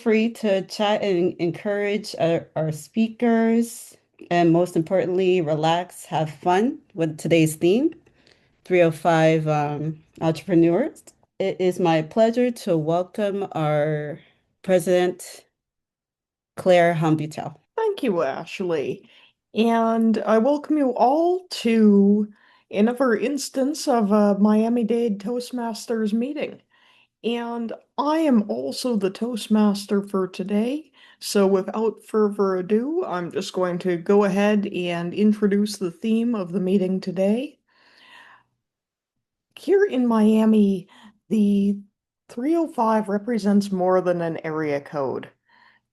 free to chat and encourage our speakers, and most importantly, relax, have fun with today's theme, 305 entrepreneurs. It is my pleasure to welcome our president, Claire Humbeutel. Thank you, Ashley. And I welcome you all to another instance of a Miami-Dade Toastmasters meeting. And I am also the Toastmaster for today. So without further ado, I'm just going to go ahead and introduce the theme of the meeting today. Here in Miami, the 305 represents more than an area code.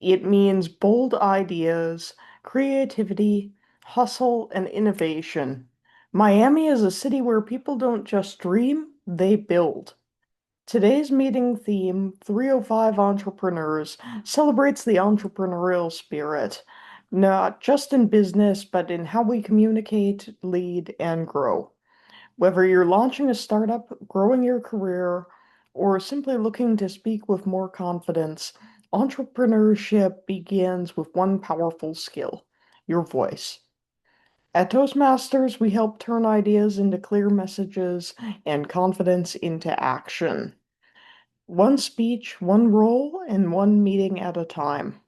It means bold ideas, creativity, hustle, and innovation. Miami is a city where people don't just dream, they build. Today's meeting theme, 305 Entrepreneurs, celebrates the entrepreneurial spirit, not just in business, but in how we communicate, lead, and grow. Whether you're launching a startup, growing your career, or simply looking to speak with more confidence, entrepreneurship begins with one powerful skill, your voice. At Toastmasters, we help turn ideas into clear messages and confidence into action. One speech, one role, and one meeting at a time.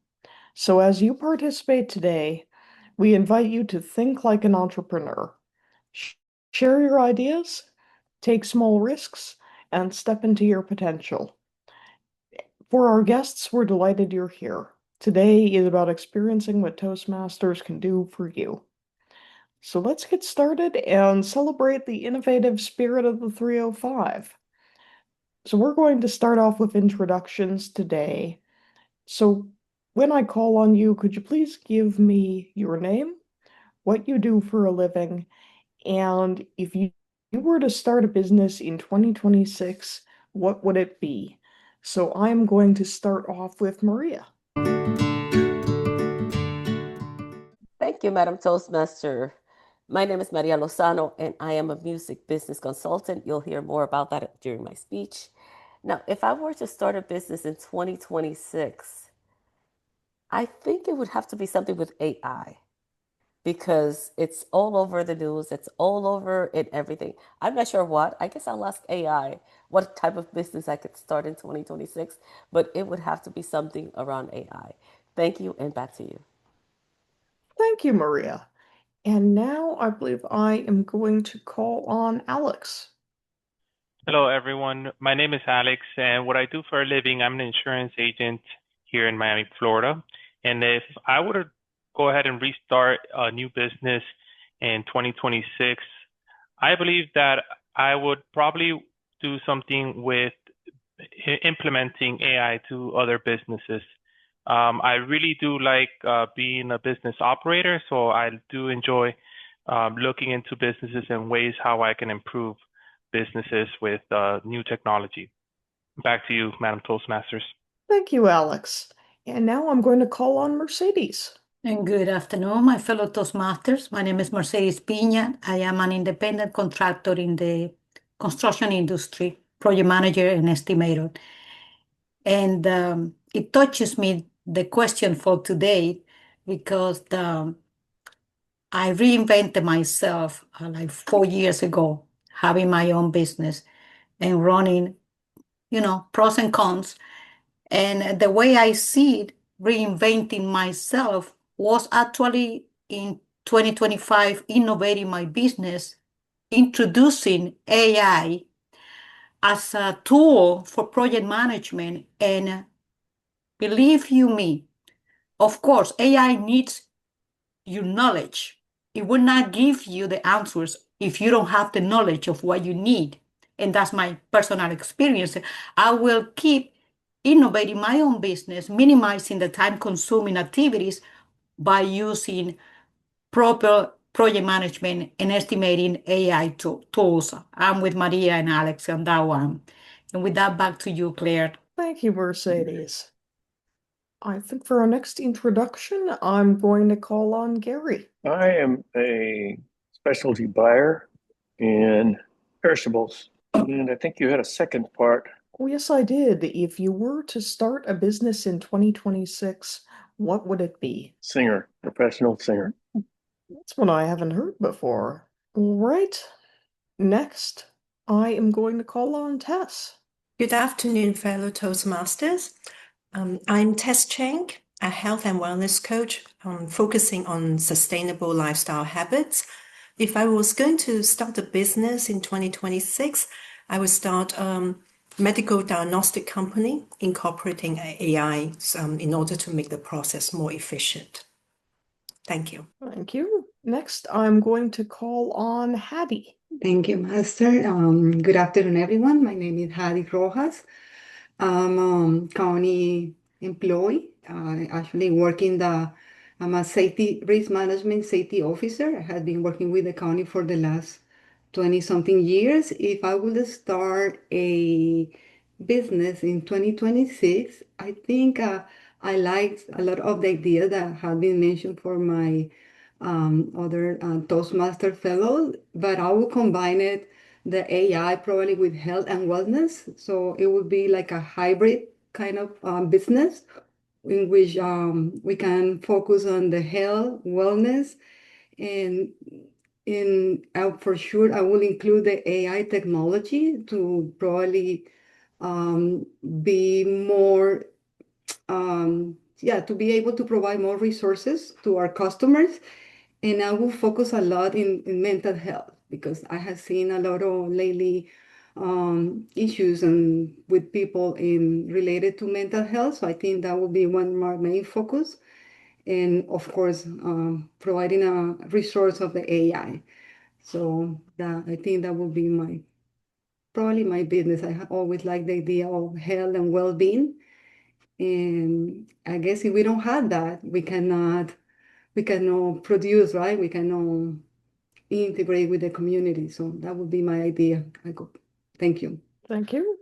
So as you participate today, we invite you to think like an entrepreneur. Share your ideas, take small risks, and step into your potential. For our guests, we're delighted you're here. Today is about experiencing what Toastmasters can do for you. So let's get started and celebrate the innovative spirit of the 305. So we're going to start off with introductions today. So when I call on you, could you please give me your name, what you do for a living, and if you were to start a business in 2026, what would it be? So I'm going to start off with Maria. Thank you, Madam Toastmaster. My name is Maria Lozano, and I am a music business consultant. You'll hear more about that during my speech. Now, if I were to start a business in 2026, I think it would have to be something with AI because it's all over the news, it's all over in everything. I'm not sure what. I guess I'll ask AI what type of business I could start in 2026, but it would have to be something around AI. Thank you, and back to you. Thank you, Maria. And now I believe I am going to call on Alex. Hello, everyone. My name is Alex, and what I do for a living, I'm an insurance agent here in Miami, Florida. And if I were to go ahead and restart a new business in 2026, I believe that I would probably do something with implementing AI to other businesses. I really do like being a business operator, so I do enjoy looking into businesses and ways how I can improve businesses with new technology. Back to you, Madam Toastmasters. Thank you, Alex. And now I'm going to call on Mercedes. And good afternoon, my fellow Toastmasters. My name is Mercedes Pina. I am an independent contractor in the construction industry, project manager and estimator. And it touches me, the question for today, because I reinvented myself like 4 years ago, having my own business and running, pros and cons. And the way I see it, reinventing myself was actually in 2025, innovating my business, introducing AI as a tool for project management. And believe you me, of course, AI needs your knowledge. It will not give you the answers if you don't have the knowledge of what you need. And that's my personal experience. I will keep innovating my own business, minimizing the time-consuming activities by using proper project management and estimating AI tools. I'm with Maria and Alex on that one. And with that, back to you, Claire. Thank you, Mercedes. I think for our next introduction, I'm going to call on Gary. I am a specialty buyer in perishables. And I think you had a second part Oh, yes, I did. If you were to start a business in 2026, what would it be? Singer, professional singer. That's one I haven't heard before. All right. Next, I am going to call on Tess. Good afternoon, fellow Toastmasters. I'm Tess Cheng, a health and wellness coach focusing on sustainable lifestyle habits. If I was going to start a business in 2026, I would start a medical diagnostic company incorporating AI in order to make the process more efficient. Thank you. Thank you. Next, I'm going to call on Haddy. Thank you, Master. Good afternoon, everyone. My name is Haddy Rojas. I'm a county employee. I actually work I'm a safety risk management safety officer. I have been working with the county for the last 20 something years. If I would start a business in 2026, I think I like a lot of the ideas that have been mentioned for my other Toastmaster fellows, but I will combine the AI probably with health and wellness. So it would be like a hybrid kind of business in which we can focus on the health, wellness, and for sure I will include the AI technology to probably be more to be able to provide more resources to our customers. And I will focus a lot in mental health because I have seen a lot of lately issues and with people in related to mental health. So I think that will be one of my main focus. And of course, providing a resource of the AI. So I think that will be probably my business. I always like the idea of health and well-being. And I guess if we don't have that, we cannot produce, right? We cannot integrate with the community. So that would be my idea. Thank you. Thank you.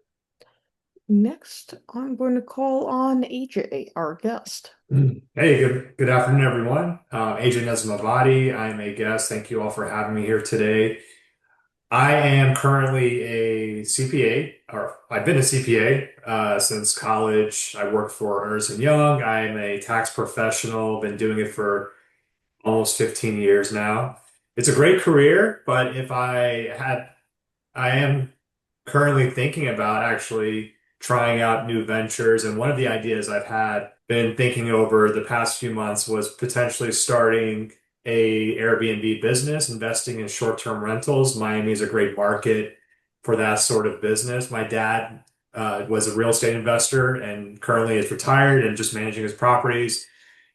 Next, I'm going to call on AJ, our guest. Hey, good afternoon, everyone. AJ Nesmavati, I'm a guest. Thank you all for having me here today. I am currently a CPA, or I've been a CPA since college. I work for Ernst & Young. I'm a tax professional, been doing it for almost 15 years now. It's a great career, but I am currently thinking about actually trying out new ventures. And one of the ideas been thinking over the past few months was potentially starting a Airbnb business, investing in short-term rentals. Miami is a great market for that sort of business. My dad was a real estate investor and currently is retired and just managing his properties.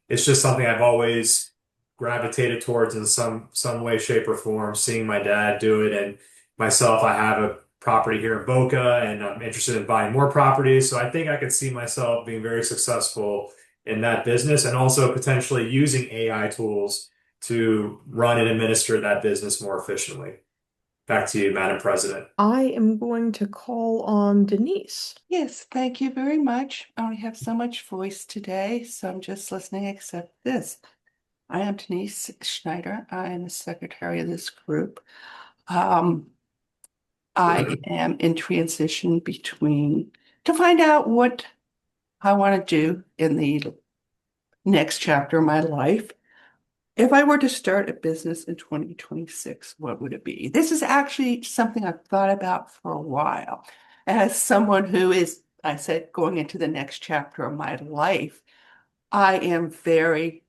It's just something I've always gravitated towards in some way, shape, or form, seeing my dad do it. And myself, I have a property here in Boca and I'm interested in buying more properties. So I think I could see myself being very successful in that business and also potentially using AI tools to run and administer that business more efficiently. Back to you, Madam President. I am going to call on Denise. Yes, thank you very much. I only have so much voice today, so I'm just listening, except this. I am Denise Schneider. I am the secretary of this group. I am in transition to find out what I want to do in the next chapter of my life. If I were to start a business in 2026, what would it be? This is actually something I've thought about for a while. As someone who is, I said, going into the next chapter of my life, I am very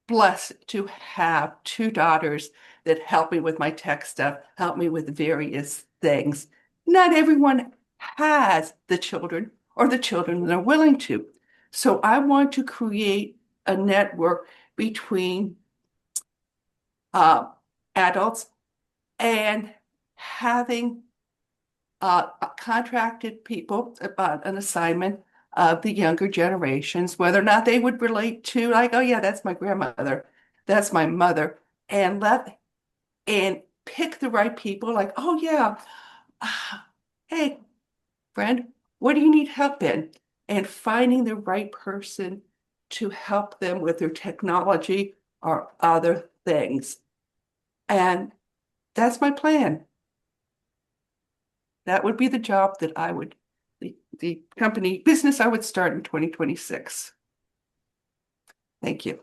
blessed to have two daughters that help me with my tech stuff, help me with various things. Not everyone has the children or the children that are willing to. So I want to create a network between adults and having contracted people about an assignment of the younger generations, whether or not they would relate to, like, oh yeah, that's my grandmother, that's my mother, and pick the right people, like, oh yeah, hey, friend, what do you need help in? And finding the right person to help them with their technology or other things. And that's my plan. that would be the job that I would, the company business I would start in 2026. Thank you.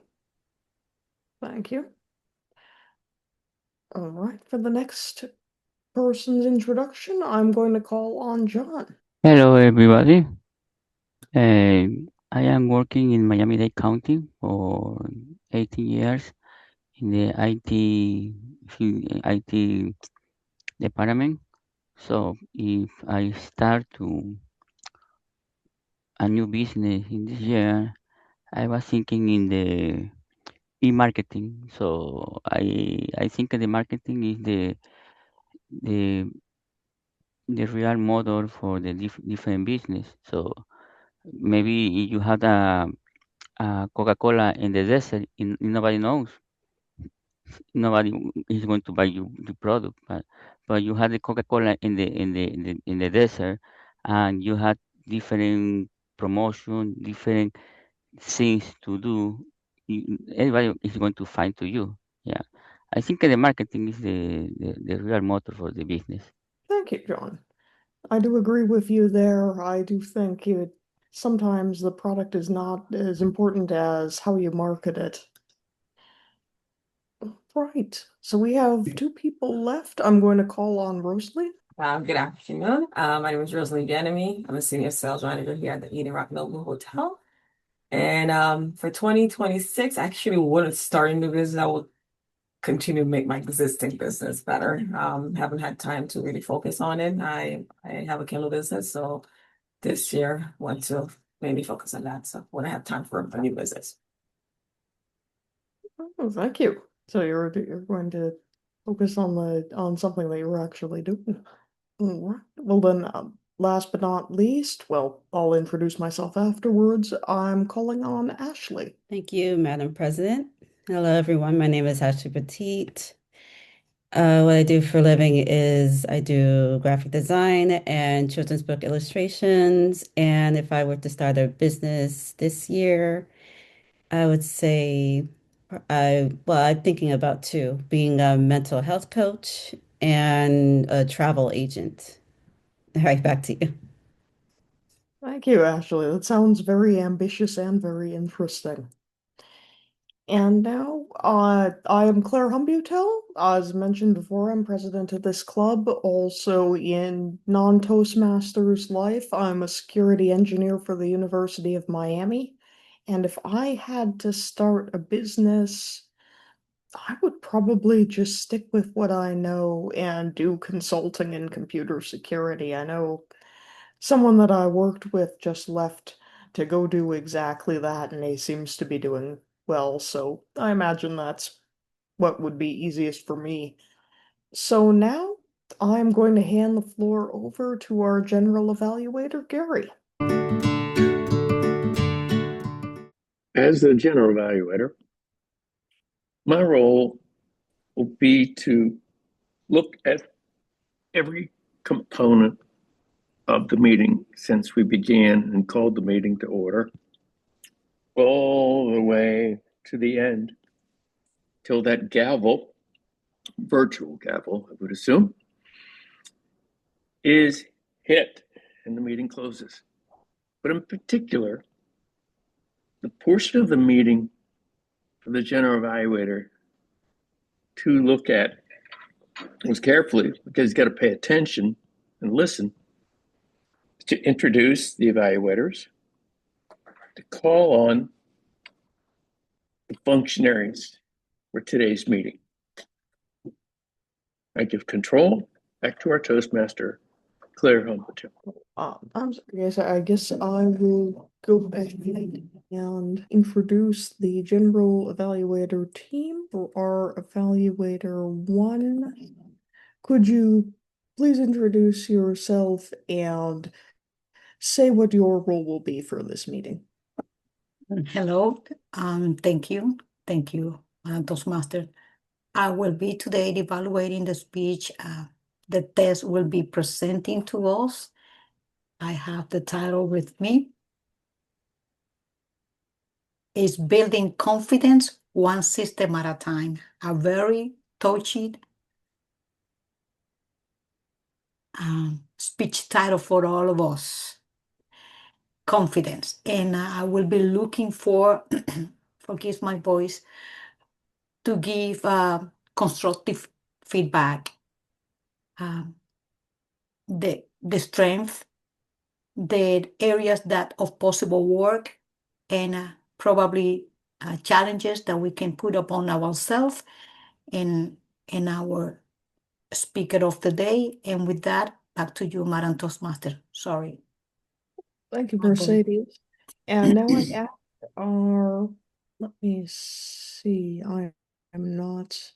Thank you. All right, for the next person's introduction, I'm going to call on John. Hello, everybody. I am working in Miami-Dade County for 18 years in the IT department. So if I start a new business in this year, I was thinking in the e-marketing. So I think the marketing is the the real model for the different business. So maybe you have a Coca-Cola in the desert, nobody knows. Nobody is going to buy you the product, but you have the Coca-Cola in the desert, and you have different promotion, different things to do. Everybody is going to find to you. Yeah, I think the marketing is the real motor for the business. Thank you, John. I do agree with you there. I do think sometimes the product is not as important as how you market it. Right. So we have two people left. I'm going to call on Roseline. Good afternoon. My name is Roseline Janemy. I'm a senior sales manager here at the Eden Rock Noble Hotel. And for 2026, I actually wouldn't start a new business. I will continue to make my existing business better. Haven't had time to really focus on it. I have a Kindle business, so this year want to mainly focus on that. So when I have time for a new business. Oh, thank you. So you're going to focus on something that you're actually doing. All right. Well then, last but not least, well, I'll introduce myself afterwards. I'm calling on Ashley. Thank you, Madam President. Hello, everyone. My name is Ashley Petite. What I do for a living is I do graphic design and children's book illustrations. And if I were to start a business this year, I would say I'm thinking about two, being a mental health coach and a travel agent. All right, back to you. Thank you, Ashley. That sounds very ambitious and very interesting. And now, I am Claire Humbeutel. As mentioned before, I'm president of this club. Also, in non-Toastmasters life, I'm a security engineer for the University of Miami. And if I had to start a business, I would probably just stick with what I know and do consulting in computer security. I know someone that I worked with just left to go do exactly that, and he seems to be doing well, so I imagine that's what would be easiest for me. So now I'm going to hand the floor over to our General Evaluator, Gary. As the General Evaluator, my role will be to look at every component of the meeting since we began and called the meeting to order, all the way to the end, till that gavel, virtual gavel, I would assume, is hit and the meeting closes. But in particular, the portion of the meeting for the General Evaluator to look at was carefully, because he's got to pay attention and listen, to introduce the evaluators, to call on the functionaries for today's meeting. I give control back to our Toastmaster, Claire Humbeutel. I'm sorry, guys. I guess I will go back and introduce the General Evaluator team for our Evaluator 1. Could you please introduce yourself and say what your role will be for this meeting? Hello, thank you, Toastmaster. I will be today evaluating the speech. The test will be presenting to us. I have the title with me. It's Building Confidence One System at a Time. A very touchy speech title for all of us, confidence. And I will be looking for, forgive my voice, to give constructive feedback, the strength, the areas that of possible work, and probably challenges that we can put upon ourselves and our speaker of the day. And with that, back to you, Madam Toastmaster. Sorry. Thank you, My voice. Mercedes. And now I ask let me see, I am not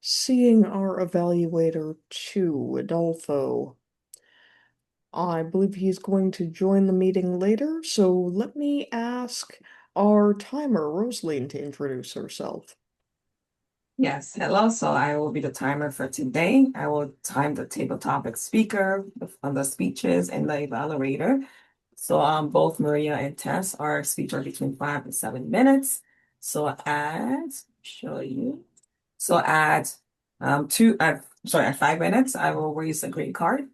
seeing our evaluator too, Adolfo. I believe he's going to join the meeting later, so let me ask our timer, Roseline, to introduce herself. Yes, hello. So I will be the timer for today. I will time the table topic speaker, the speeches, and the evaluator. So both Maria and Tess, our speech are between 5 and 7 minutes. So at 5 minutes, I will raise a green card.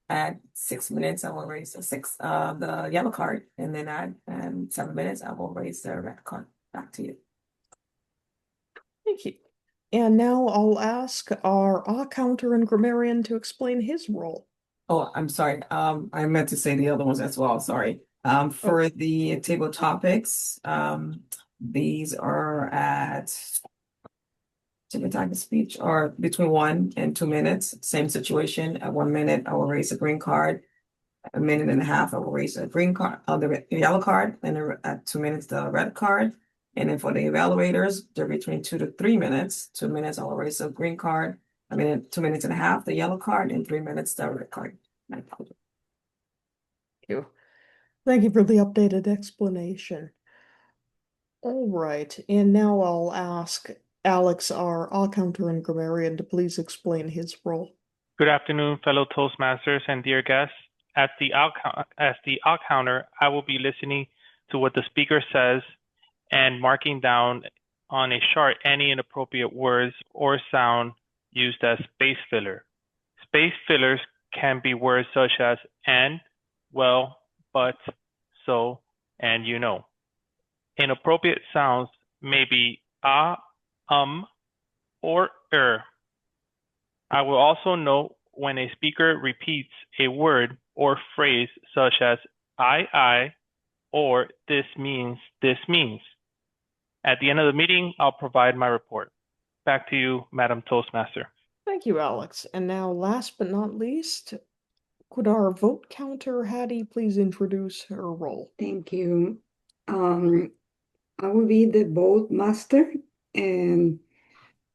At 6 minutes, I will raise the yellow card, and then at 7 minutes, I will raise the red card. Back to you. Thank you. And now I'll ask our counter and grammarian to explain his role. Oh, I'm sorry. I meant to say the other ones as well. Sorry. For the table topics, these are at table topic speech or between 1 and 2 minutes. Same situation. At 1 minute, I will raise a green card. A minute and a half, I will raise a green card, the yellow card, and at 2 minutes, the red card. And then for the evaluators, they're between 2 to 3 minutes. 2 minutes, I will raise a green card. 2 minutes and a half, the yellow card, and 3 minutes, the red card. Thank you. Thank you for the updated explanation. All right, and now I'll ask Alex, our counter and grammarian, to please explain his role. Good afternoon, fellow Toastmasters and dear guests. As the out counter, I will be listening to what the speaker says and marking down on a chart any inappropriate words or sound used as space filler. Space fillers can be words such as and, well, but, so, and you know. Inappropriate sounds may be or I will also note when a speaker repeats a word or phrase such as I, or this means. At the end of the meeting, I'll provide my report. Back to you, Madam Toastmaster. Thank you, Alex. And now, last but not least, could our vote counter, Haddy, please introduce her role? Thank you. I will be the vote master, and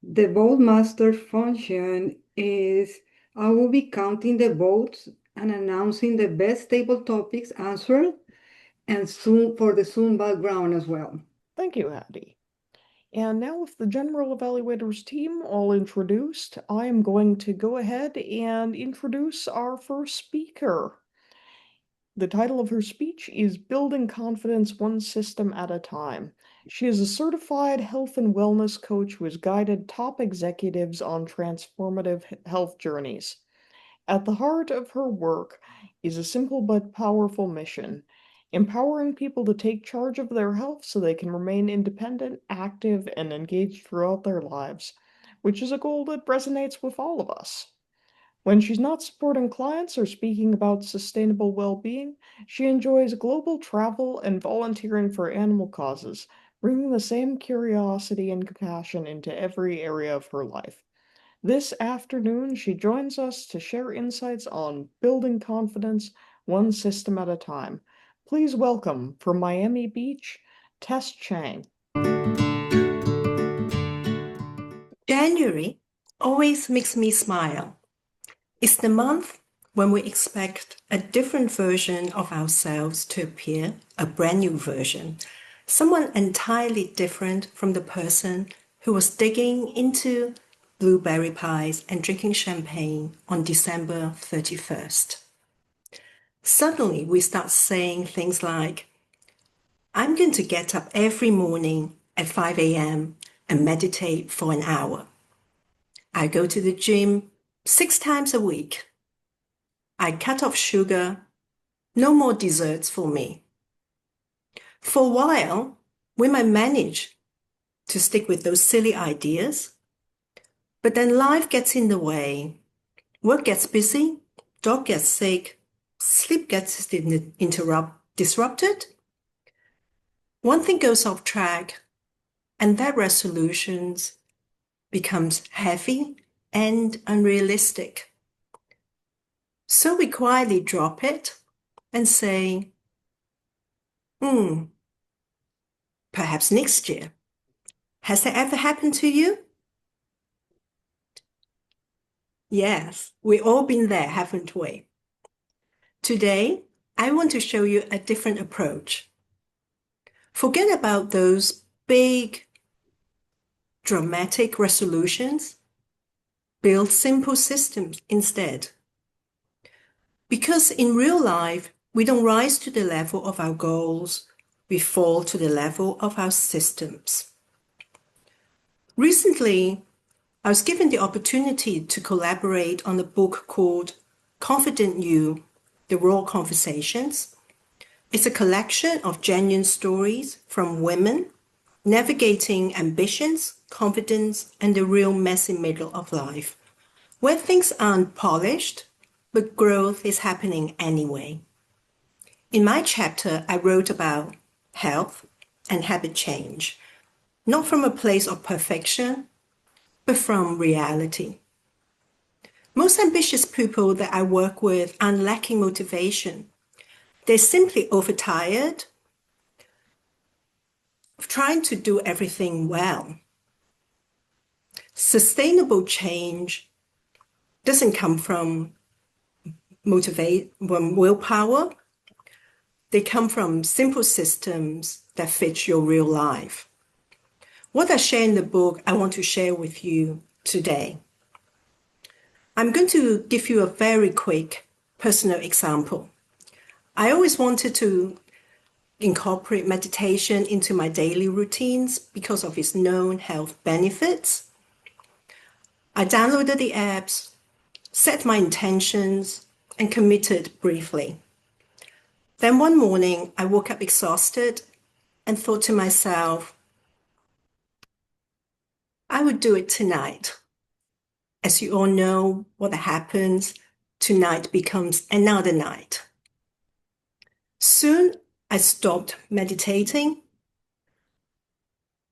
the vote master function is I will be counting the votes and announcing the best table topics answered, and soon for the Zoom background as well. Thank you, Haddy. And now with the General Evaluators team all introduced, I am going to go ahead and introduce our first speaker. The title of her speech is Building Confidence One System at a Time. She is a certified health and wellness coach who has guided top executives on transformative health journeys. At the heart of her work is a simple but powerful mission, empowering people to take charge of their health so they can remain independent, active, and engaged throughout their lives, which is a goal that resonates with all of us. When she's not supporting clients or speaking about sustainable well-being, she enjoys global travel and volunteering for animal causes, bringing the same curiosity and compassion into every area of her life. This afternoon, she joins us to share insights on building confidence one system at a time. Please welcome, from Miami Beach, Tess Chang. January always makes me smile. It's the month when we expect a different version of ourselves to appear, a brand new version, someone entirely different from the person who was digging into blueberry pies and drinking champagne on December 31st. Suddenly, we start saying things like, I'm going to get up every morning at 5 a.m. and meditate for an hour. I go to the gym 6 times a week. I cut off sugar. No more desserts for me. For a while, we might manage to stick with those silly ideas, but then life gets in the way. Work gets busy, dog gets sick, sleep gets disrupted. One thing goes off track, and that resolutions becomes heavy and unrealistic. So we quietly drop it and say, perhaps next year. Has that ever happened to you? Yes, we've all been there, haven't we? Today, I want to show you a different approach. Forget about those big, dramatic resolutions. Build simple systems instead. Because in real life, we don't rise to the level of our goals, we fall to the level of our systems. Recently, I was given the opportunity to collaborate on a book called Confident You, The Raw Conversations. It's a collection of genuine stories from women navigating ambitions, confidence, and the real messy middle of life, where things aren't polished, but growth is happening anyway. In my chapter, I wrote about health and habit change, not from a place of perfection, but from reality. Most ambitious people that I work with aren't lacking motivation. They're simply overtired of trying to do everything well. Sustainable change doesn't come from willpower. They come from simple systems that fit your real life. What I share in the book, I want to share with you today. I'm going to give you a very quick personal example. I always wanted to incorporate meditation into my daily routines because of its known health benefits. I downloaded the apps, set my intentions, and committed briefly. Then one morning, I woke up exhausted and thought to myself, I would do it tonight. As you all know, what happens, tonight becomes another night. Soon, I stopped meditating.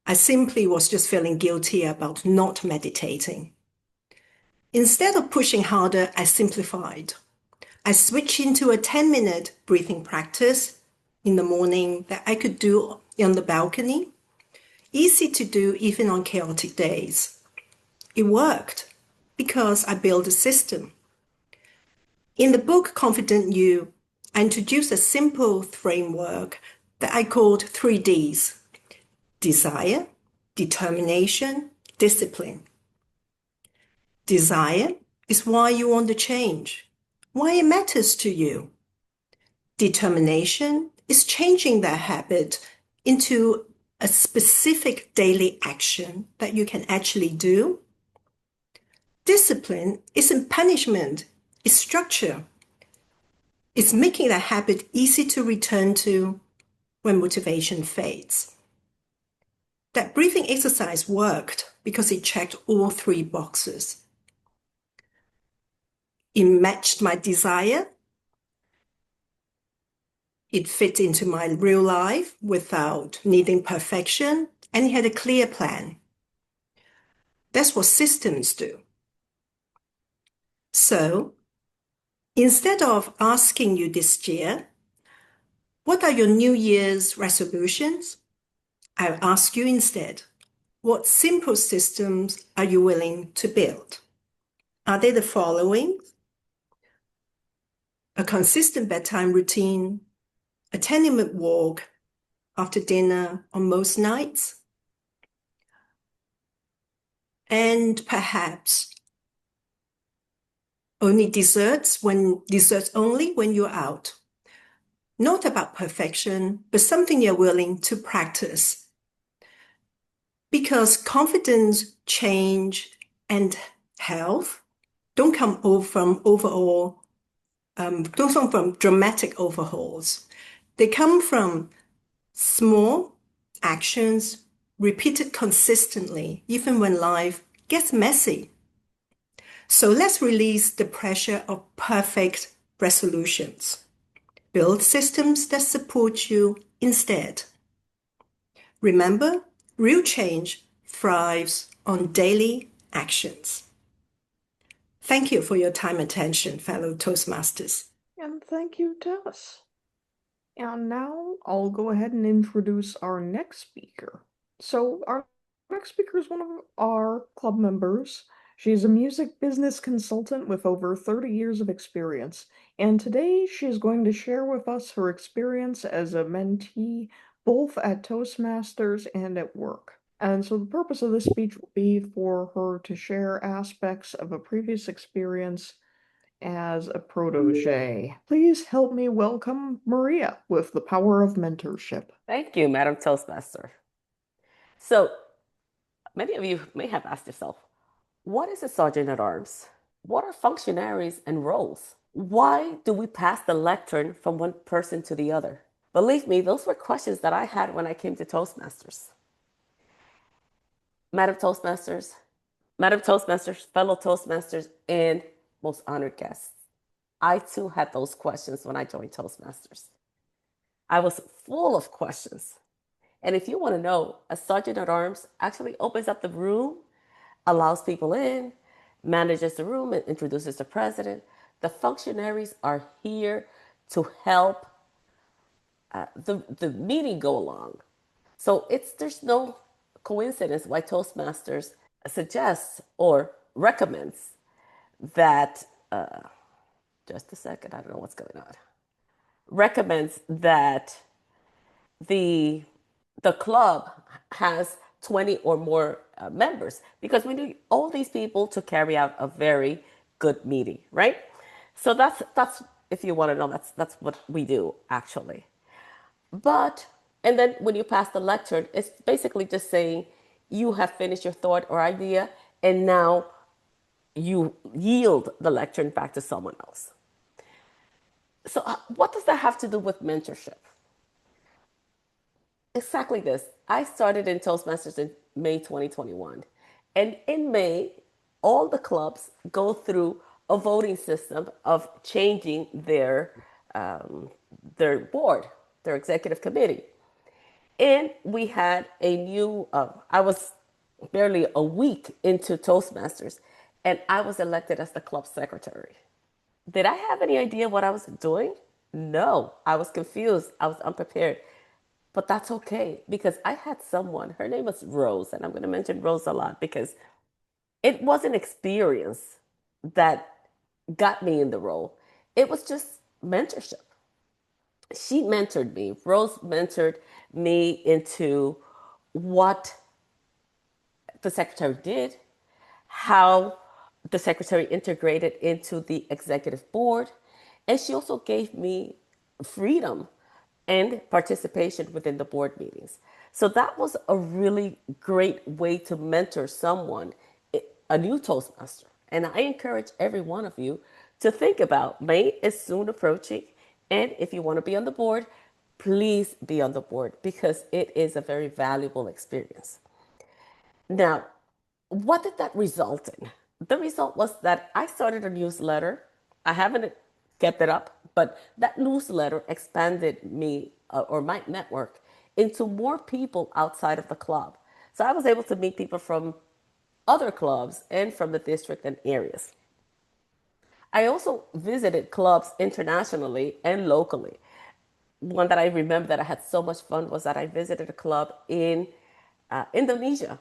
I simply was just feeling guilty about not meditating. Instead of pushing harder, I simplified. I switched into a 10-minute breathing practice in the morning that I could do on the balcony. Easy to do even on chaotic days. It worked because I built a system. In the book Confident You, I introduced a simple framework that I called 3Ds: desire, determination, discipline. Desire is why you want to change, why it matters to you. Determination is changing that habit into a specific daily action that you can actually do. Discipline isn't punishment, it's structure. It's making that habit easy to return to when motivation fades. That breathing exercise worked because it checked all 3 boxes. It matched my desire. It fit into my real life without needing perfection, and it had a clear plan. That's what systems do. So, instead of asking you this year, what are your New Year's resolutions? I'll ask you instead, what simple systems are you willing to build? Are they the following? A consistent bedtime routine, a 10-minute walk after dinner on most nights, and perhaps desserts only when you're out. Not about perfection, but something you're willing to practice. Because confidence, change, and health don't come from overall don't come from dramatic overhauls. They come from small actions repeated consistently, even when life gets messy. So let's release the pressure of perfect resolutions. Build systems that support you instead. Remember, real change thrives on daily actions. Thank you for your time and attention, fellow Toastmasters. And thank you, Tess. And now I'll go ahead and introduce our next speaker. So our next speaker is one of our club members. She's a music business consultant with over 30 years of experience. And today she's going to share with us her experience as a mentee, both at Toastmasters and at work. And so the purpose of this speech will be for her to share aspects of a previous experience as a protege. Please help me welcome Maria with the power of mentorship. Thank you, Madam Toastmaster. So, many of you may have asked yourself, what is a sergeant at arms? What are functionaries and roles? Why do we pass the lectern from one person to the other? Believe me, those were questions that I had when I came to Toastmasters. Madam Toastmasters, fellow Toastmasters, and most honored guests. I too had those questions when I joined Toastmasters. I was full of questions. And if you want to know, a sergeant at arms actually opens up the room, allows people in, manages the room, and introduces the president. The functionaries are here to help the meeting go along. So there's no coincidence why Toastmasters suggests or recommends that, just a second, I don't know what's going on, recommends that the club has 20 or more members, because we need all these people to carry out a very good meeting, right? So that's if you want to know, that's what we do actually. And then when you pass the lectern, it's basically just saying you have finished your thought or idea, and now you yield the lectern back to someone else. So what does that have to do with mentorship? Exactly this. I started in Toastmasters in May 2021. And in May, all the clubs go through a voting system of changing their board, their executive committee. And we had a new, I was barely a week into Toastmasters, and I was elected as the club secretary. Did I have any idea what I was doing? No, I was confused. I was unprepared. But that's okay, because I had someone, her name was Rose, and I'm going to mention Rose a lot because it wasn't experience that got me in the role. It was just mentorship. She mentored me. Rose mentored me into what the secretary did, how the secretary integrated into the executive board, and she also gave me freedom and participation within the board meetings. So that was a really great way to mentor someone, a new Toastmaster. And I encourage every one of you to think about May is soon approaching. And if you want to be on the board, please be on the board, because it is a very valuable experience. Now, what did that result in? The result was that I started a newsletter. I haven't kept it up, but that newsletter expanded me or my network into more people outside of the club. So I was able to meet people from other clubs and from the district and areas. I also visited clubs internationally and locally. One that I remember that I had so much fun was that I visited a club in Indonesia,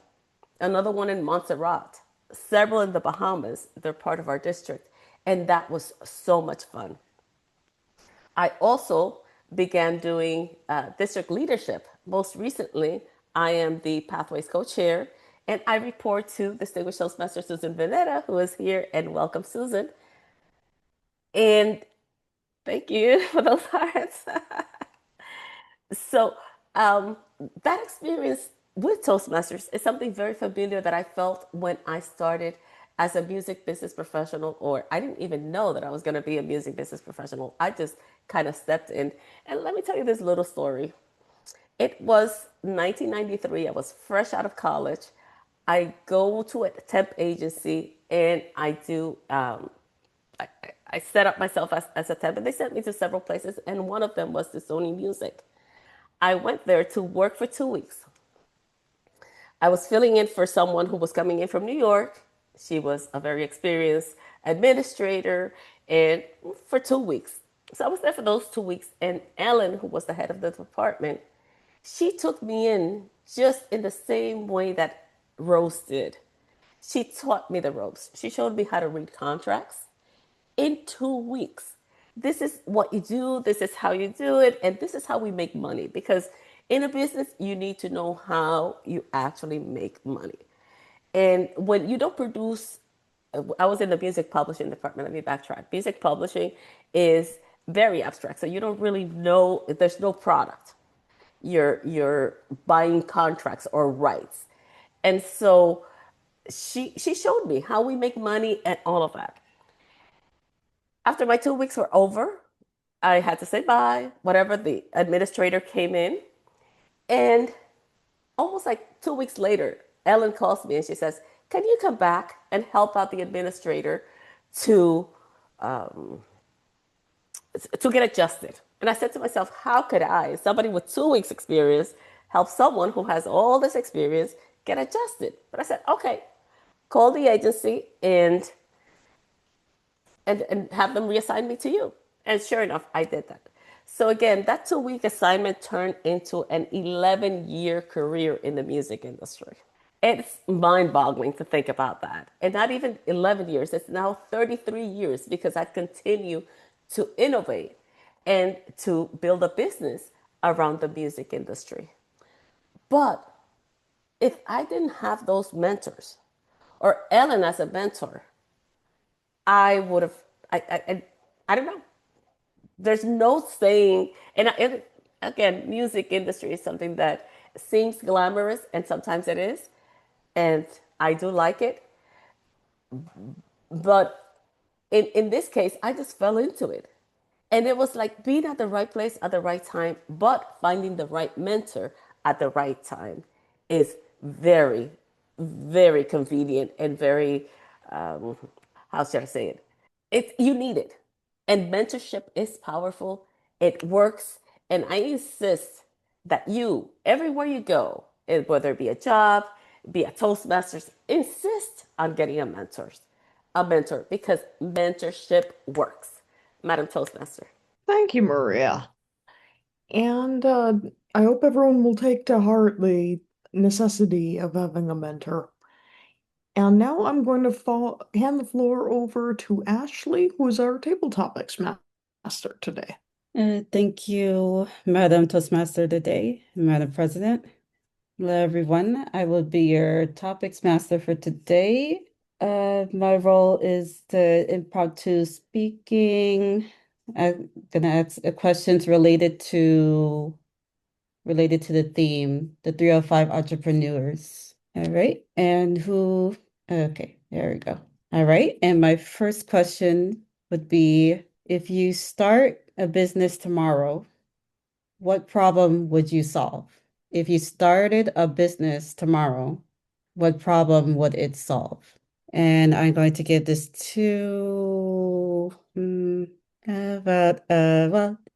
another one in Montserrat, several in the Bahamas. They're part of our district. And that was so much fun. I also began doing district leadership. Most recently, I am the Pathways co-chair, and I report to Distinguished Toastmaster Susan Veneta, who is here, and welcome, Susan. And thank you for those hearts. So that experience with Toastmasters is something very familiar that I felt when I started as a music business professional, or I didn't even know that I was going to be a music business professional. I just kind of stepped in. And let me tell you this little story. It was 1993. I was fresh out of college. I go to a temp agency and I do, I, I set up myself as a temp, and they sent me to several places, and one of them was the Sony Music. I went there to work for 2 weeks. I was filling in for someone who was coming in from New York. She was a very experienced administrator, and for 2 weeks. So I was there for those 2 weeks, and Ellen, who was the head of the department, she took me in just in the same way that Rose did. She taught me the ropes. She showed me how to read contracts in 2 weeks. This is what you do, this is how you do it, and this is how we make money. Because in a business, you need to know how you actually make money. And when you don't produce, I was in the music publishing department. Let me backtrack. Music publishing is very abstract. So you don't really know, there's no product. You're buying contracts or rights. And so she showed me how we make money and all of that. After my 2 weeks were over, I had to say bye. Whatever, the administrator came in, and almost like 2 weeks later, Ellen calls me and she says, "Can you come back and help out the administrator to um, to get adjusted?" And I said to myself, how could I, somebody with 2 weeks experience, help someone who has all this experience get adjusted? But I said, okay, call the agency and have them reassign me to you. And sure enough, I did that. So again, that 2 week assignment turned into an 11-year career in the music industry. It's mind boggling to think about that. And not even 11 years, it's now 33 years because I continue to innovate and to build a business around the music industry. But if I didn't have those mentors or Ellen as a mentor, I would have, I don't know. There's no saying, and again, music industry is something that seems glamorous, and sometimes it is, and I do like it. But in this case, I just fell into it. And it was like being at the right place at the right time, but finding the right mentor at the right time is very, very convenient and very, um, how should I say it? You need it. And mentorship is powerful. It works. And I insist that you, everywhere you go, whether it be a job, be a Toastmasters, insist on getting a mentor, because mentorship works. Madam Toastmaster. Thank you, Maria. And I hope everyone will take to heart the necessity of having a mentor. And now I'm going to hand the floor over to Ashley, who is our table topics master today. Thank you, Madam Toastmaster today, Madam President. Hello, everyone. I will be your topics master for today. My role is the impromptu speaking. I'm gonna ask questions related to the theme, the 305 entrepreneurs. All right, and who? Okay, there we go. All right, and my first question would be, if you start a business tomorrow, what problem would you solve? If you started a business tomorrow, what problem would it solve? And I'm going to give this to AJ.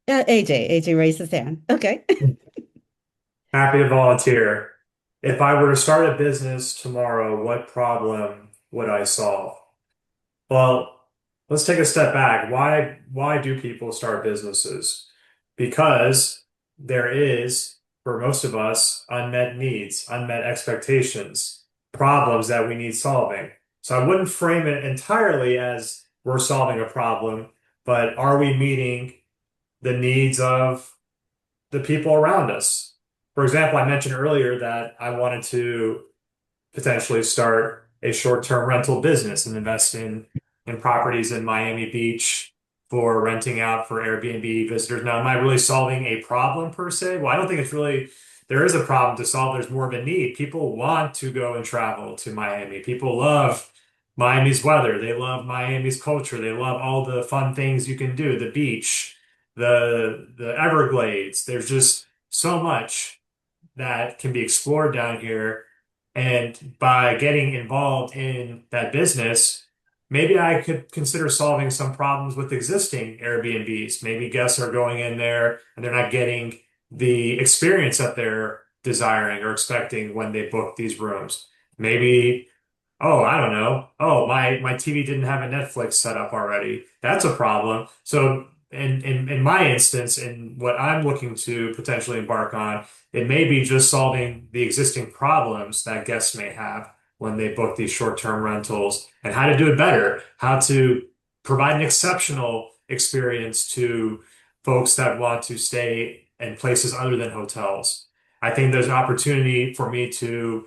AJ raised his hand. Okay. Happy to volunteer. If I were to start a business tomorrow, what problem would I solve? Well, let's take a step back. Why do people start businesses? Because there is, for most of us, unmet needs, unmet expectations, problems that we need solving. So I wouldn't frame it entirely as we're solving a problem, but are we meeting the needs of the people around us? For example, I mentioned earlier that I wanted to potentially start a short-term rental business and invest in properties in Miami Beach for renting out for Airbnb visitors. Now, am I really solving a problem per se? Well, I don't think it's really, there is a problem to solve. There's more of a need. People want to go and travel to Miami. People love Miami's weather. They love Miami's culture. They love all the fun things you can do, the beach, the Everglades. There's just so much that can be explored down here. And by getting involved in that business, maybe I could consider solving some problems with existing Airbnbs. Maybe guests are going in there and they're not getting the experience that they're desiring or expecting when they book these rooms. Maybe, oh, I don't know. Oh, my TV didn't have a Netflix set up already. That's a problem. So in my instance, in what I'm looking to potentially embark on, it may be just solving the existing problems that guests may have when they book these short-term rentals and how to do it better, how to provide an exceptional experience to folks that want to stay in places other than hotels. I think there's an opportunity for me to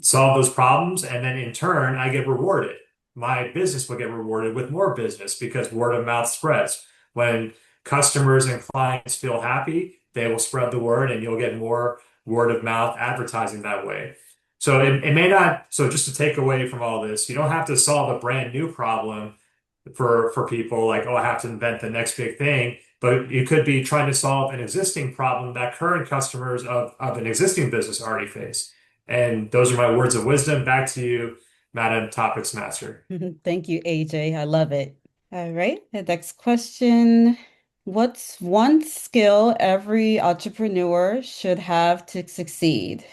solve those problems, and then in turn, I get rewarded. My business will get rewarded with more business because word of mouth spreads. When customers and clients feel happy, they will spread the word and you'll get more word of mouth advertising that way. So it may not, so just to take away from all this, you don't have to solve a brand new problem for people like, oh, I have to invent the next big thing, but you could be trying to solve an existing problem that current customers of an existing business already face. And those are my words of wisdom. Back to you, Madam Topics Master. Thank you, AJ. I love it. All right, the next question. What's one skill every entrepreneur should have to succeed?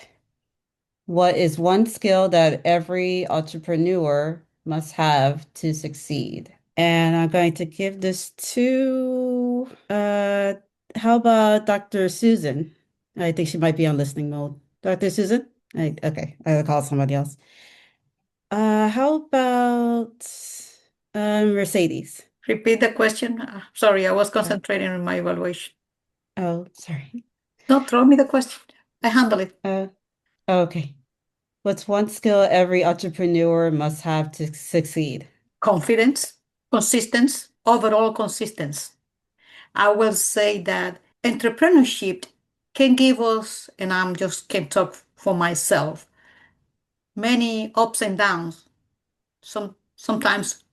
What is one skill that every entrepreneur must have to succeed? And I'm going to give this to, how about Dr. Susan? I think she might be on listening mode. Dr. Susan? Okay, I'll call somebody else. How about Mercedes? Repeat the question. Sorry, I was concentrating on my evaluation. Oh, sorry. Don't throw me the question. I handle it. Okay. What's one skill every entrepreneur must have to succeed? Confidence, consistency, overall consistency. I will say that entrepreneurship can give us, and I'm just can talk for myself, many ups and downs. Sometimes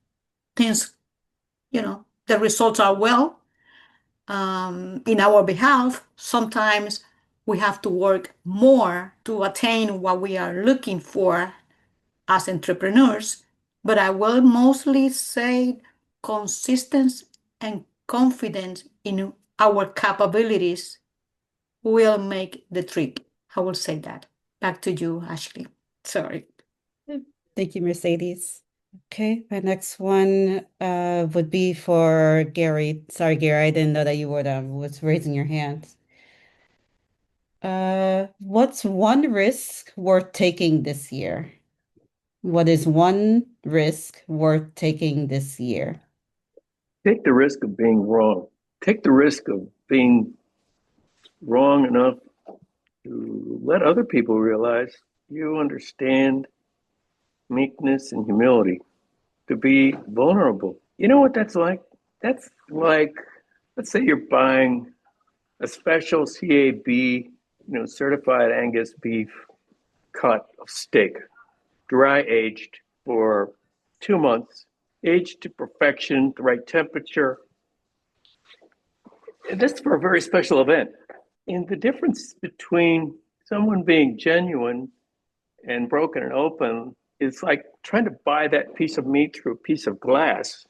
things, the results are well in our behalf. Sometimes we have to work more to attain what we are looking for as entrepreneurs. But I will mostly say consistency and confidence in our capabilities will make the trip. I will say that. Back to you, Ashley. Sorry. Thank you, Mercedes. Okay, my next one would be for Gary. Sorry, Gary, I didn't know that you would was raising your hand. What's one risk worth taking this year? What is one risk worth taking this year? Take the risk of being wrong. Take the risk of being wrong enough to let other people realize you understand meekness and humility, to be vulnerable. You know what that's like? That's like, let's say you're buying a special CAB, certified Angus beef cut of steak, dry aged for 2 months, aged to perfection, the right temperature. And that's for a very special event. And the difference between someone being genuine and broken and open is like trying to buy that piece of meat through a piece of glass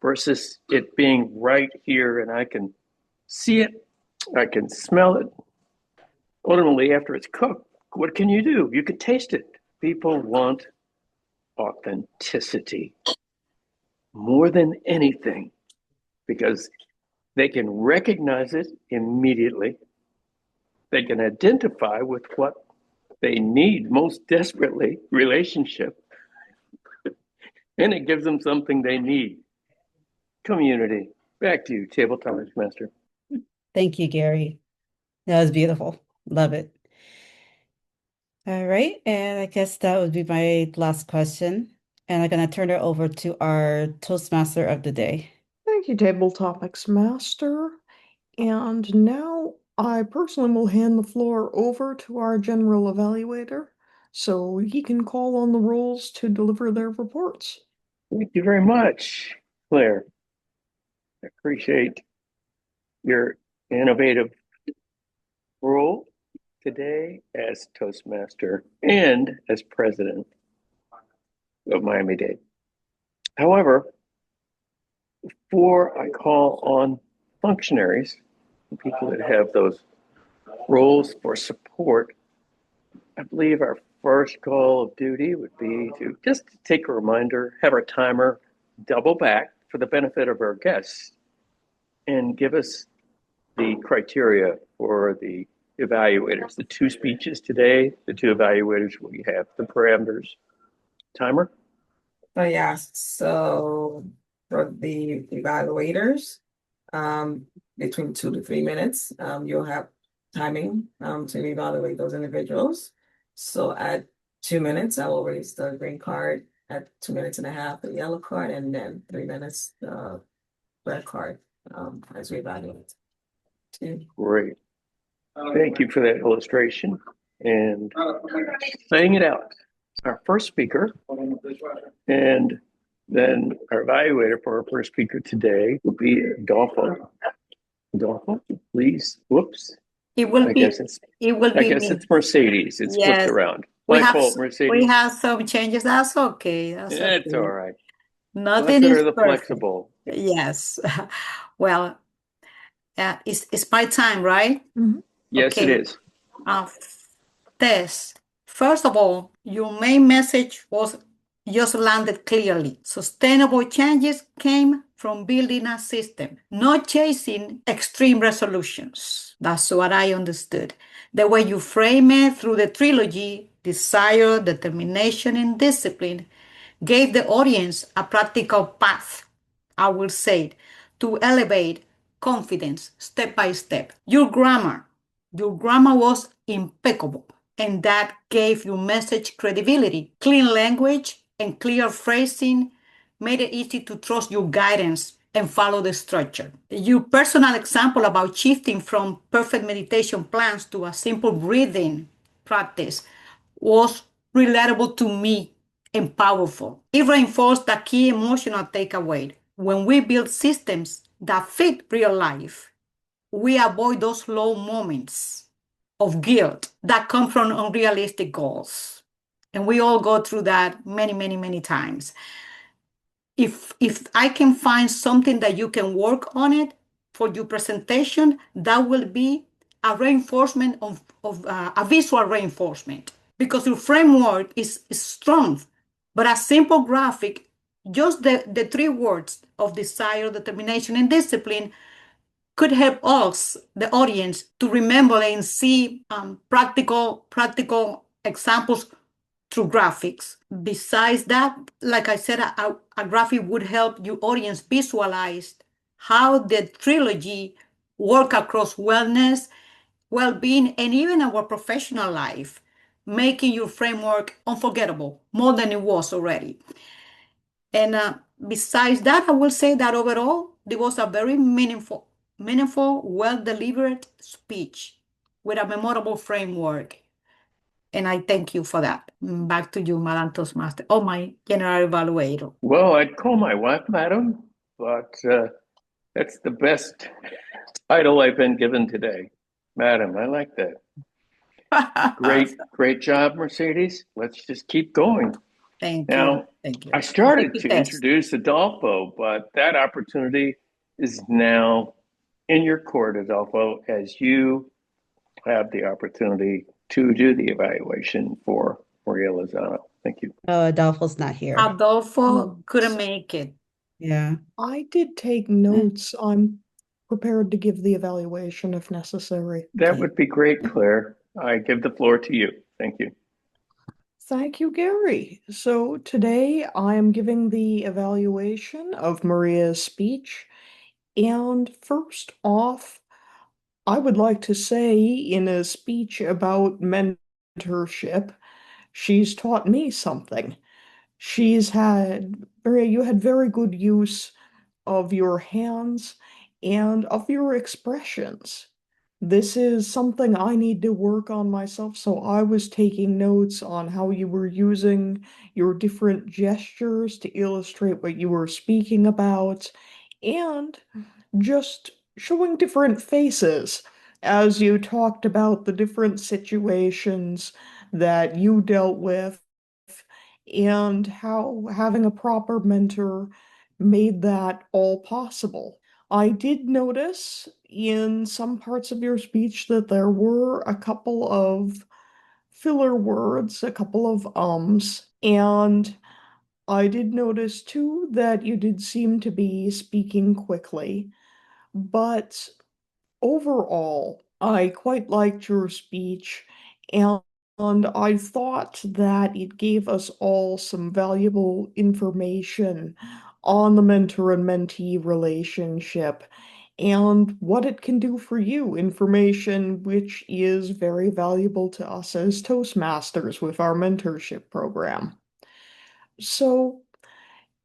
versus it being right here and I can see it, I can smell it. Ultimately, after it's cooked, what can you do? You can taste it. People want authenticity more than anything because they can recognize it immediately. They can identify with what they need most desperately, relationship, and it gives them something they need. Community. Back to you, Table Topics Master. Thank you, Gary. That was beautiful. Love it. All right, and I guess that would be my last question. And I'm going to turn it over to our Toastmaster of the day. Thank you, Table Topics Master. And now I personally will hand the floor over to our General Evaluator, so he can call on the roles to deliver their reports. Thank you very much, Claire. I appreciate your innovative role today as Toastmaster and as president of Miami-Dade. However, before I call on functionaries, people that have those roles for support, I believe our first call of duty would be to just take a reminder, have our timer double back for the benefit of our guests, and give us the criteria for the evaluators, the two speeches today, the two evaluators, we have the parameters. Timer? Oh yeah, so for the evaluators, between 2 to 3 minutes, you'll have timing to evaluate those individuals. So at 2 minutes, I will raise the green card. At 2 minutes and a half, the yellow card, and then 3 minutes, the red card, as we evaluate. Great. Thank you for that illustration and saying it out. Our first speaker, and then our evaluator for our first speaker today will be Adolfo. Adolfo, please. Whoops. I guess it's Mercedes. It's flipped around. My fault, Mercedes. We have some changes. That's okay. It's all right. Nothing is the perfect. flexible. Yes. Well, it's my time, right? Mm-hmm. Yes, okay. It is. Tess, first of all, your main message was just landed clearly. Sustainable changes came from building a system, not chasing extreme resolutions. That's what I understood. The way you frame it through the trilogy, desire, determination, and discipline, gave the audience a practical path, I will say, to elevate confidence step by step. Your grammar was impeccable, and that gave your message credibility. Clean language and clear phrasing made it easy to trust your guidance and follow the structure. Your personal example about shifting from perfect meditation plans to a simple breathing practice was relatable to me and powerful. It reinforced the key emotional takeaway. When we build systems that fit real life, we avoid those low moments of guilt that come from unrealistic goals. And we all go through that many, many, many times. If I can find something that you can work on it for your presentation, that will be a reinforcement of a visual reinforcement, because your framework is strong, but a simple graphic, just the three words of desire, determination, and discipline could help us, the audience, to remember and see practical examples through graphics. Besides that, like I said, a graphic would help your audience visualize how the trilogy work across wellness, well-being, and even our professional life, making your framework unforgettable more than it was already. And besides that, I will say that overall, there was a very meaningful, well-delivered speech with a memorable framework. And I thank you for that. Back to you, Madam Toastmaster. Oh, my General Evaluator. Well, I'd call my wife, Madam, but that's the best title I've been given today. Madam, I like that. Great job, Mercedes. Let's just keep going. Thank you. I started to Tess. introduce Adolfo, but that opportunity is now in your court, Adolfo, as you have the opportunity to do the evaluation for Maria Lozano. Thank you. Oh, Adolfo's not here. Adolfo couldn't make it. Yeah. I did take notes. I'm prepared to give the evaluation if necessary. That would be great, Claire. I give the floor to you. Thank you. Thank you, Gary. So today I am giving the evaluation of Maria's speech. And first off, I would like to say in a speech about mentorship, she's taught me something. You had very good use of your hands and of your expressions. This is something I need to work on myself, so I was taking notes on how you were using your different gestures to illustrate what you were speaking about, and just showing different faces as you talked about the different situations that you dealt with and how having a proper mentor made that all possible. I did notice in some parts of your speech that there were a couple of filler words, a couple of ums, and I did notice too that you did seem to be speaking quickly. But overall, I quite liked your speech, and I thought that it gave us all some valuable information on the mentor and mentee relationship and what it can do for you, information which is very valuable to us as Toastmasters with our mentorship program. So,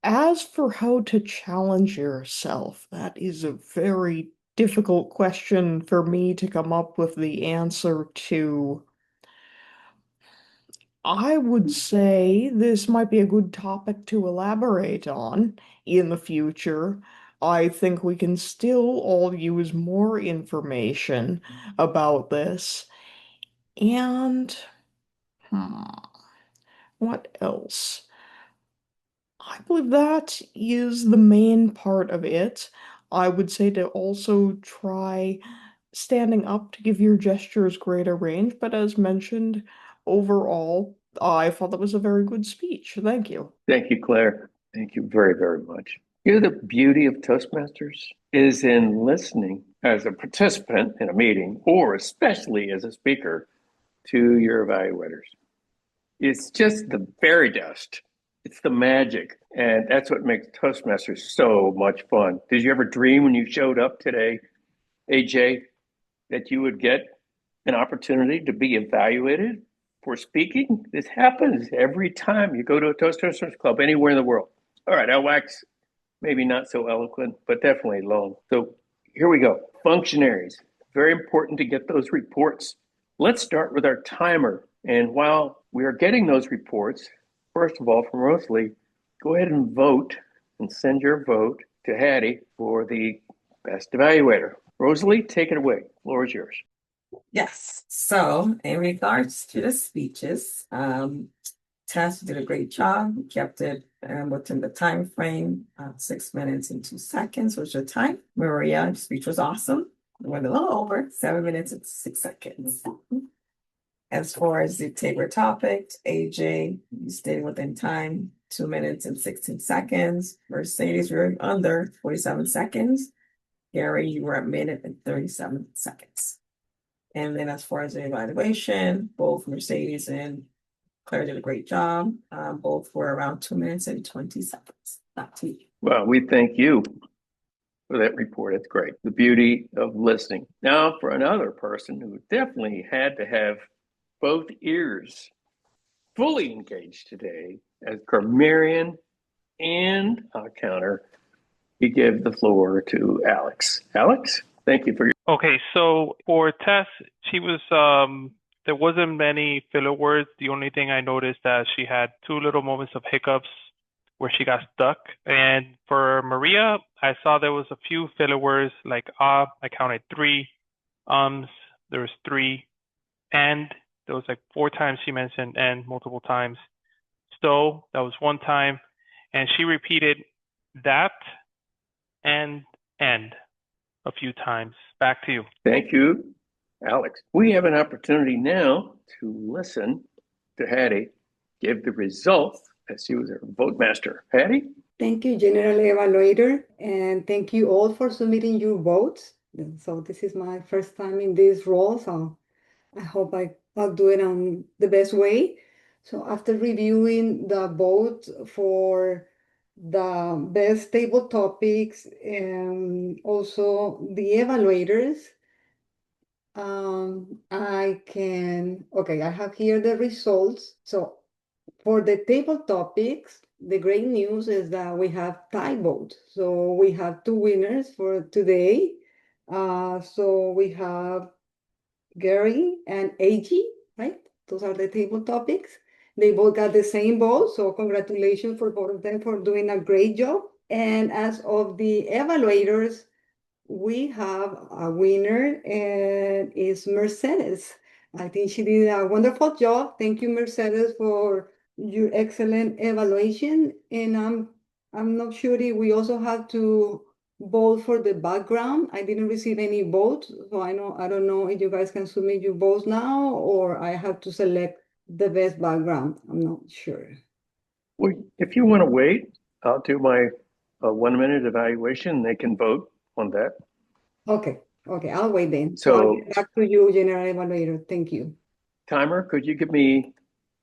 as for how to challenge yourself, that is a very difficult question for me to come up with the answer to. I would say this might be a good topic to elaborate on in the future. I think we can still all use more information about this. And what else? I believe that is the main part of it. I would say to also try standing up to give your gestures greater range, but as mentioned, overall, I thought that was a very good speech. Thank you. Thank you, Claire. Thank you very, very much. You know, the beauty of Toastmasters is in listening as a participant in a meeting, or especially as a speaker, to your evaluators. It's just the fairy dust. It's the magic. And that's what makes Toastmasters so much fun. Did you ever dream when you showed up today, AJ, that you would get an opportunity to be evaluated for speaking? This happens every time you go to a Toastmasters club anywhere in the world. All right, I'll wax maybe not so eloquent, but definitely long. So here we go. Functionaries. Very important to get those reports. Let's start with our timer. And while we are getting those reports, first of all, from Rosalie, go ahead and vote and send your vote to Haddy for the best evaluator. Rosalie, take it away. The floor is yours. Yes. So in regards to the speeches, Tess did a great job. Kept it within the time frame, 6 minutes and 2 seconds was your time. Maria's speech was awesome. It went a little over 7 minutes and 6 seconds. As far as the table topic, AJ, you stayed within time, 2 minutes and 16 seconds. Mercedes, you were under 47 seconds. Gary, you were a minute and 37 seconds. And then as far as the evaluation, both Mercedes and Claire did a great job. Both were around 2 minutes and 20 seconds. Back to you. Well, we thank you for that report. It's great. The beauty of listening. Now, for another person who definitely had to have both ears fully engaged today as grammarian and counter, we give the floor to Alex. Alex, thank you for your. Okay, so for Tess, she was there wasn't many filler words. The only thing I noticed that she had 2 little moments of hiccups where she got stuck. And for Maria, I saw there was a few filler words like I counted 3, there was 3, and there was like 4 times she mentioned and multiple times. So that was 1 time, and she repeated that and a few times. Back to you. Thank you, Alex. We have an opportunity now to listen to Haddy give the results as she was our vote master. Haddy? Thank you, General Evaluator, and thank you all for submitting your votes. So this is my first time in this role, so I hope I'll do it on the best way. So after reviewing the vote for the best table topics and also the evaluators, I have here the results. So for the table topics, the great news is that we have tie votes. So we have 2 winners for today. So we have Gary and AG, right? Those are the table topics. They both got the same vote, so congratulations for both of them for doing a great job. And as of the evaluators, we have a winner, and it's Mercedes. I think she did a wonderful job. Thank you, Mercedes, for your excellent evaluation. And I'm not sure if we also have to vote for the background. I didn't receive any votes, so I don't know if you guys can submit your votes now or I have to select the best background. I'm not sure. Well, if you want to wait, I'll do my 1-minute evaluation. They can vote on that. Okay, I'll wait then. So I'll get back to you, General Evaluator. Thank you. Timer, could you give me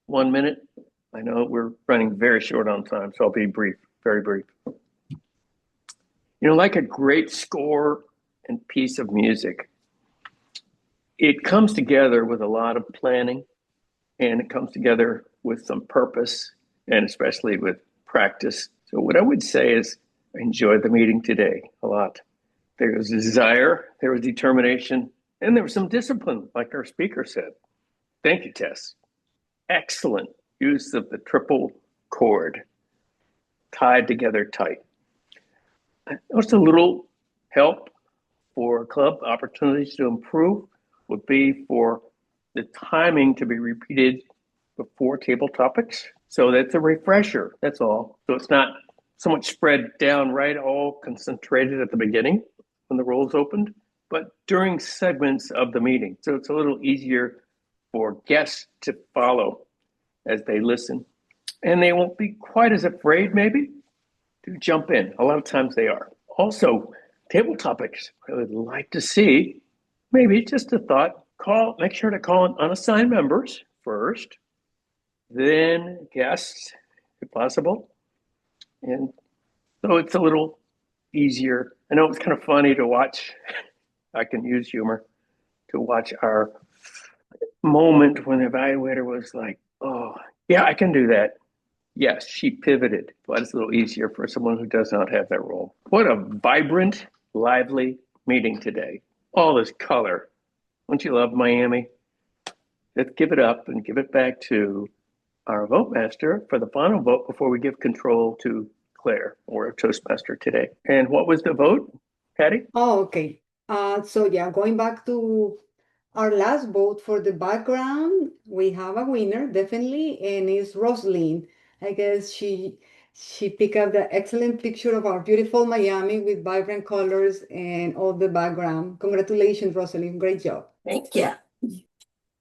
1 minute? I know we're running very short on time, so I'll be brief, very brief. You know, like a great score and piece of music, it comes together with a lot of planning, and it comes together with some purpose, and especially with practice. So what I would say is I enjoyed the meeting today a lot. There was a desire, there was determination, and there was some discipline, like our speaker said. Thank you, Tess. Excellent use of the triple chord, tied together tight. Just a little help for club opportunities to improve would be for the timing to be repeated before table topics. So that's a refresher, that's all. So it's not so much spread down, right, all concentrated at the beginning when the roll is opened, but during segments of the meeting. So it's a little easier for guests to follow as they listen. And they won't be quite as afraid, maybe, to jump in. A lot of times they are. Also, table topics I would like to see, maybe just a thought, make sure to call in unassigned members first, then guests, if possible. And so it's a little easier. I know it's kind of funny to watch. I can use humor to watch our moment when the evaluator was like, oh, yeah, I can do that. Yes, she pivoted, but it's a little easier for someone who does not have that role. What a vibrant, lively meeting today. All this color. Don't you love Miami? Let's give it up and give it back to our vote master for the final vote before we give control to Claire, or a Toastmaster today. And what was the vote, Haddy? Oh, okay. So yeah, going back to our last vote for the background, we have a winner, definitely, and it's Roseline. I guess she picked up the excellent picture of our beautiful Miami with vibrant colors and all the background. Congratulations, Roseline. Great job. Thank you.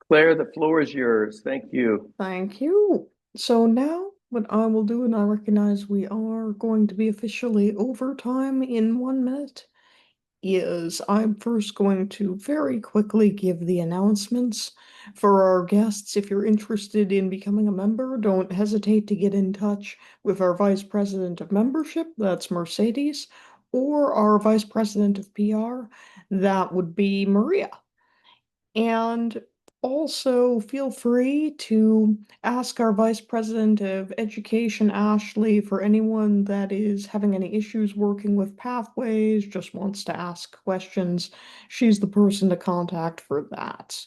Claire, the floor is yours. Thank you. Thank you. So now what I will do, and I recognize we are going to be officially over time in 1 minute, is I'm first going to very quickly give the announcements for our guests. If you're interested in becoming a member, don't hesitate to get in touch with our Vice President of Membership, that's Mercedes, or our Vice President of PR, that would be Maria. And also feel free to ask our Vice President of Education, Ashley, for anyone that is having any issues working with pathways, just wants to ask questions. She's the person to contact for that.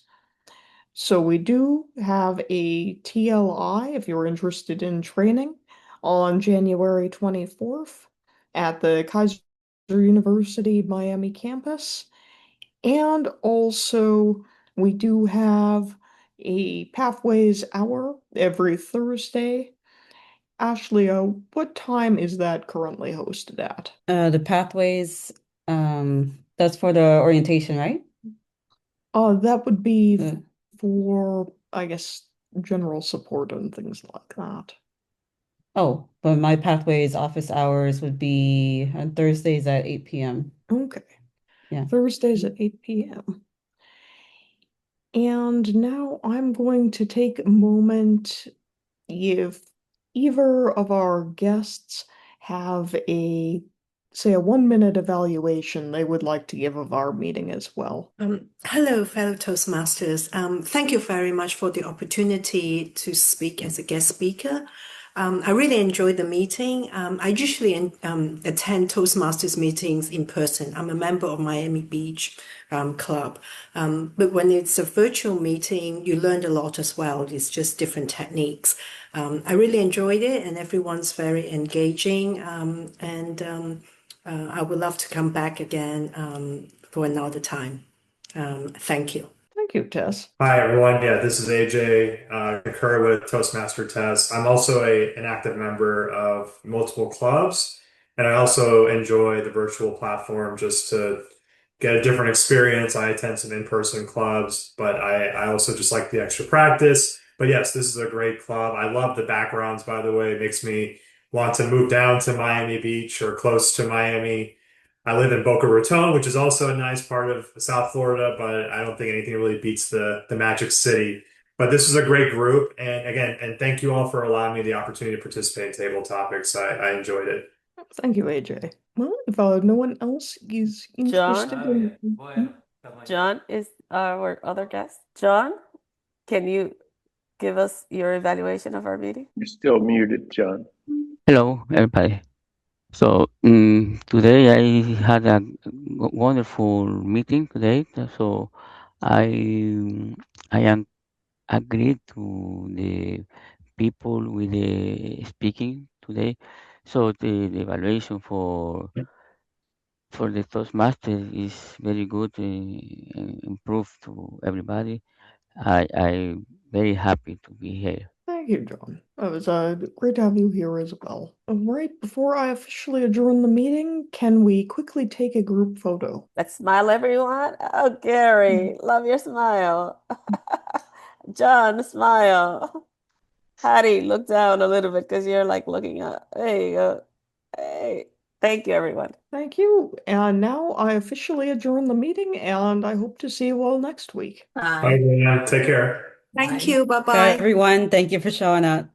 So we do have a TLI, if you're interested in training, on January 24th at the Kaiser University Miami campus. And also, we do have a Pathways Hour every Thursday. Ashley, what time is that currently hosted at? The pathways, that's for the orientation, right? That would be for, I guess, general support and things like that. Oh, but my pathways office hours would be on Thursdays at 8 p.m. Okay. Yeah. Thursdays at 8 p.m. And now I'm going to take a moment if either of our guests have a 1-minute evaluation they would like to give of our meeting as well. Hello, fellow Toastmasters. Thank you very much for the opportunity to speak as a guest speaker. I really enjoyed the meeting. I usually attend Toastmasters meetings in person. I'm a member of Miami Beach Club. But when it's a virtual meeting, you learn a lot as well. It's just different techniques. I really enjoyed it, and everyone's very engaging. I would love to come back again for another time. Thank you. Thank you, Tess. Hi, everyone. Yeah, this is AJ, concur with Toastmaster Tess. I'm also an active member of multiple clubs, and I also enjoy the virtual platform just to get a different experience. I attend some in-person clubs, but I also just like the extra practice. But yes, this is a great club. I love the backgrounds, by the way. It makes me want to move down to Miami Beach or close to Miami. I live in Boca Raton, which is also a nice part of South Florida, but I don't think anything really beats the Magic City. But this is a great group. And again, and thank you all for allowing me the opportunity to participate in table topics. I enjoyed it. Thank you, AJ. Well, if no one else is interested John is our other guest. John, can you give us your evaluation of our meeting? You're still muted, John. Hello, everybody. So today I had a wonderful meeting today. So I am agreed to the people with the speaking today. So the evaluation for the Toastmaster is very good, improved to everybody. I'm very happy to be here. Thank you, John. It was great to have you here as well. Right before I officially adjourn the meeting, can we quickly take a group photo? Let's smile, everyone. Oh, Gary, love your smile. John, smile. Haddy, look down a little bit because you're like looking up. Hey, hey. Thank you, everyone. Thank you. And now I officially adjourn the meeting, and I hope to see you all next week. Bye, everyone. Take care. Thank you. Bye, Bye-bye. everyone. Thank you for showing up.